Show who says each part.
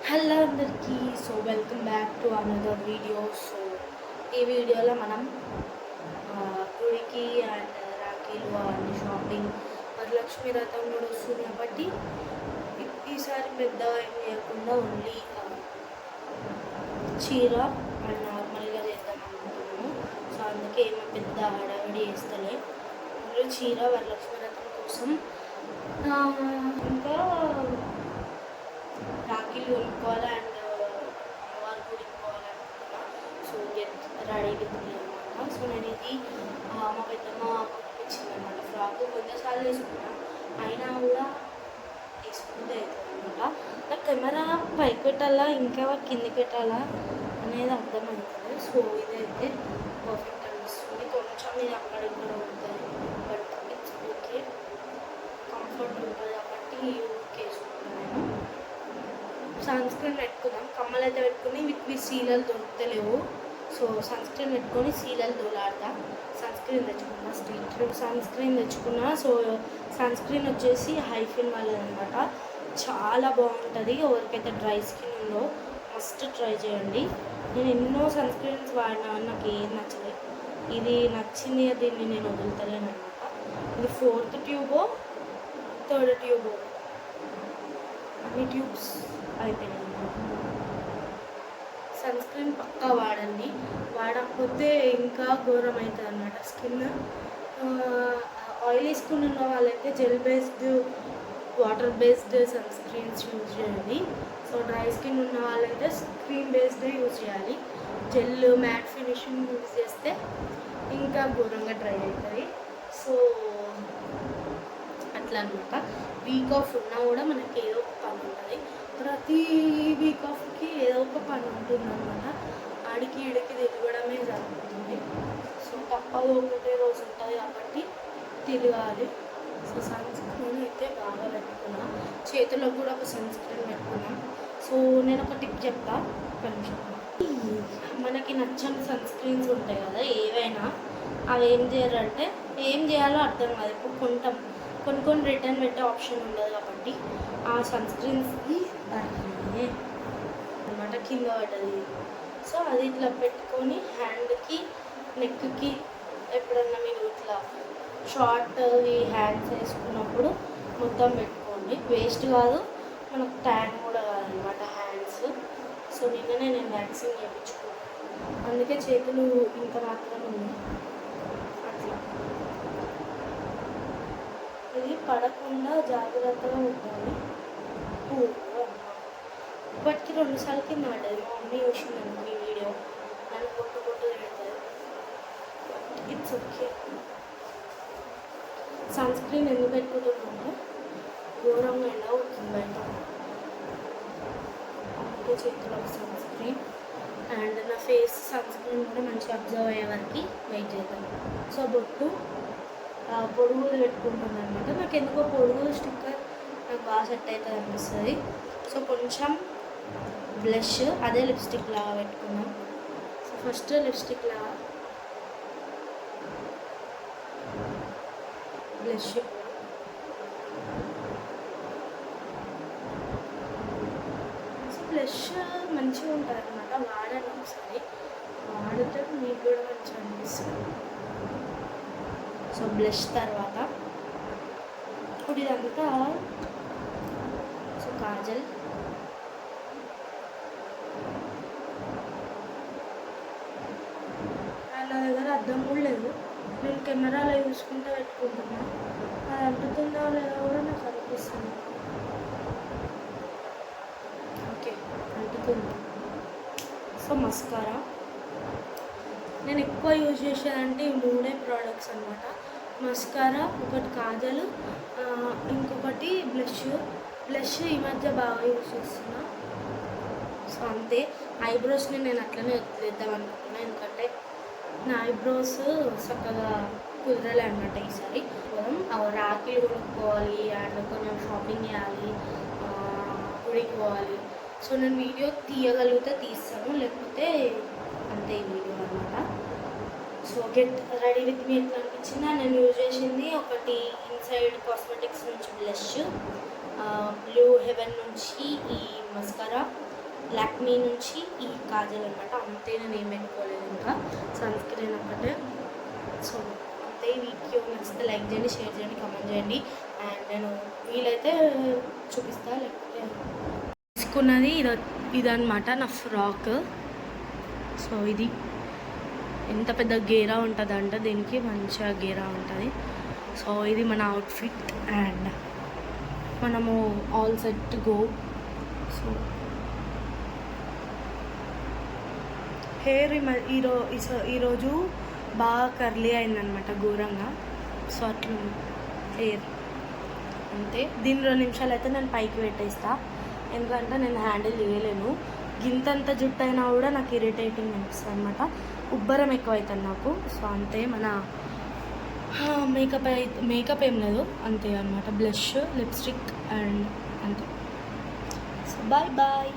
Speaker 1: Hello అందరికీ. Welcome back to another video. ఈ వీడియోలో మనం గుడికి అండ్ రాఖీలు అన్ని షాపింగ్ వరలక్ష్మి రథం కూడా వస్తుంది కాబట్టి ఈసారి పెద్ద ఏం చేయకుండా ఓన్లీ చీర అండ్ నార్మల్గా చేద్దాం అనుకుంటున్నాము. అందుకే ఏమో పెద్ద హడావిడి వేస్తలే. ఓన్లీ చీర వరలక్ష్మి రథం కోసం ఇంకా రాఖీలు కొనుక్కోవాలి అండ్ అమ్మవారు కొనుక్కోవాలనుకుంటున్నా. గెట్ రెడీ విత్ మీ అనమాట. నేను ఇది మా పెద్దమ్మ పంపించింది అనమాట. ఫ్రాక్ కొంచెంసార్లు వేసుకున్నాను, అయినా కూడా వేసుకుంటే అవుతుంది అనమాట. నాకు కెమెరా పైకి పెట్టాలా ఇంకా కిందికి పెట్టాలా అనేది అర్థమవుతుంది. ఇదైతే పర్ఫెక్ట్ అనిపిస్తుంది. కొంచెం ఇది అక్కడ ఇక్కడ ఉంటుంది, బట్ ఇట్స్ ఓకే, కంఫర్ట్ ఉంటుంది కాబట్టి ఓకే వేసుకుంటాను. నేను సన్ స్క్రీన్ పెట్టుకుందాం. కమ్మలు అయితే పెట్టుకుని వీటికి సీలలు దొరుకుతలేవు. సన్ స్క్రీన్ పెట్టుకొని సీలలు దోలాడతా. సన్ స్క్రీన్ తెచ్చుకున్నా, సన్ స్క్రీన్ తెచ్చుకున్నా. సన్ స్క్రీన్ వచ్చేసి హైఫిన్ వాళ్ళది అనమాట. చాలా బాగుంటుంది. ఎవరికైతే డ్రై స్కిన్ ఉందో మస్ట్ ట్రై చేయండి. నేను ఎన్నో సన్ స్క్రీన్స్ వాడినా, నాకు ఏది నచ్చలేదు. ఇది నచ్చింది, దీన్ని నేను వదులుతలేను అనమాట. ఇది 4th ట్యూబో 3rd ట్యూబో, అన్ని ట్యూబ్స్ అయిపోయినాయి. సన్ స్క్రీన్ పక్కా వాడండి, వాడకపోతే ఇంకా ఘోరం అవుతుంది అన్నమాట స్కిన్. ఆయిలీ స్కిన్ ఉన్న వాళ్ళైతే gel based water based sunscreens use చేయండి. డ్రై స్కిన్ ఉన్న వాళ్ళైతే స్క్రీన్ బేస్డ్ యూజ్ చేయాలి. జెల్ మ్యాట్ ఫినిషింగ్ యూజ్ చేస్తే ఇంకా ఘోరంగా డ్రై అవుతుంది. అట్లా అనమాట. వీక్ ఆఫ్ ఉన్నా కూడా మనకి ఏదో ఒక పని ఉంటుంది. ప్రతి వీక్ ఆఫ్కి ఏదో ఒక పని ఉంటుంది అనమాట. ఆడికి ఈడికి తిరగడమే జరుగుతుంది. తప్పదు, ఒకటే రోజు ఉంటుంది కాబట్టి తిరగాలి. సన్ స్క్రీన్ అయితే బాగా పెట్టుకున్నా. చేతులకు కూడా ఒక సన్ స్క్రీన్ పెట్టుకున్నాం. నేను ఒక టిప్ చెప్తా కొంచెం. మనకి నచ్చని సన్ స్క్రీన్స్ ఉంటాయి కదా ఏవైనా, అవి ఏం చేయాలంటే ఏం చేయాలో అర్థం కాదు. ఇప్పుడు కొన్ని రిటర్న్ పెట్టే ఆప్షన్ ఉండదు కాబట్టి ఆ సన్ స్క్రీన్స్కి అనమాట కింద పడ్డది. అది ఇట్లా పెట్టుకొని హ్యాండ్కి నెక్కి ఎప్పుడన్నా మీరు ఇట్లా షార్ట్ హ్యాండ్స్ వేసుకున్నప్పుడు మొత్తం పెట్టుకోండి. వేస్ట్ కాదు, మనకు ట్యాన్ కూడా కాదనమాట హ్యాండ్స్. నిన్ననే నేను వ్యాక్సిన్ చేయించుకున్నాను, అందుకే చేతులు ఇంత మాత్రం ఉన్నాయి. అట్లా ఇది పడకుండా జాగ్రత్తగా ఉండాలి. ఇప్పటికి 2 సార్లు కింద పడ్డది. మా మమ్మీ చూసిందండి ఈ వీడియో, నన్ను కొట్టు పెడతారు. It's okay. సన్ స్క్రీన్ ఎందుకు పెట్టుకుంటున్నాము, ఘోరంగా ఎండ అవుతుంది బయట, అందుకే చేతిలో సన్ స్క్రీన్. అండ్ నా ఫేస్ సన్ స్క్రీన్ కూడా మంచిగా అబ్జర్వ్ అయ్యే వరకు వెయిట్ చేద్దాం. బొట్టు పొడుగులు పెట్టుకుంటుంది అనమాట. నాకు ఎందుకో పొడుగు స్టిక్కర్ నాకు బాగా సెట్ అవుతుంది అనిపిస్తుంది. కొంచెం బ్లష్, అదే లిప్స్టిక్ లాగా పెట్టుకున్నాం. ఫస్ట్ లిప్స్టిక్ లాగా బ్లష్, బ్లష్ మంచిగా ఉంటుంది అనమాట. వాడండి ఒకసారి, వాడితే మీకు కూడా మంచిగా అనిపిస్తుంది. బ్లష్ తర్వాత ఇప్పుడు ఇదంతా కాజల్, నా దగ్గర అద్దం కూడా లేదు. నేను కెమెరాలో చూసుకుంటూ పెట్టుకుంటున్నా. అది అంటుతుందో లేదో కూడా నాకు అనిపిస్తుంది. ఓకే, అంటుతుంది. మస్కారా నేను ఎక్కువ యూజ్ చేసేదంటే ఈ 3 ప్రోడక్ట్స్ అనమాట. మస్కారా, ఒకటి కాజల్, ఇంకొకటి బ్లష్ ఈ మధ్య బాగా యూజ్ చేస్తున్నా. అంతే. ఐబ్రోస్ని నేను అట్లనే వదిలేద్దాం అనుకున్నాను, ఎందుకంటే నా ఐబ్రోస్ చక్కగా కుదరలే అన్నమాట ఈసారి. రాఖీలు కొనుక్కోవాలి అండ్ కొంచెం షాపింగ్ చేయాలి, గుడికి పోవాలి. నేను వీడియో తీయగలిగితే తీస్తాను, లేకపోతే అంతే ఈ వీడియో అనమాట. గెట్ రెడీ విత్ మీ ఎట్లా అనిపించిందా? నేను యూజ్ చేసింది ఒకటి ఇన్సైడ్ కాస్మెటిక్స్ నుంచి బ్లష్, బ్లూ హెవెన్ నుంచి ఈ మస్కారా, లాక్మీ నుంచి ఈ కాజల్ అనమాట. అంతే, నేను ఏం పెట్టుకోలేదు ఇంకా, సన్ స్క్రీన్ ఒకటే. సో అంతే. వీడియో నచ్చితే లైక్ చేయండి, షేర్ చేయండి, కమెంట్ చేయండి. అండ్ నేను వీలైతే చూపిస్తా, లేకపోతే తీసుకున్నది ఇదన్నమాట నా ఫ్రాక్. సో ఇది ఎంత పెద్ద గేరా ఉంటుందంటే దీనికి మంచిగా గేరా ఉంటుంది. సో ఇది మన అవుట్ఫిట్ అండ్ మనము all set go. So hair ఈరోజు బాగా కర్లీ అయిందనమాట, ఘోరంగా. సో అట్లా హెయిర్ అంతే. దీని 2 నిమిషాలు అయితే నేను పైకి పెట్టేస్తా, ఎందుకంటే నేను హ్యాండిల్ చేయలేను. గింతంత జుట్టు అయినా కూడా నాకు ఇరిటేటింగ్ అనిపిస్తుంది అనమాట, ఉబ్బరం ఎక్కువ అవుతుంది నాకు. సో అంతే. మన మేకప్ ఏం లేదు, అంతే అనమాట. బ్లష్, లిప్స్టిక్ అండ్ అంతే. So bye bye.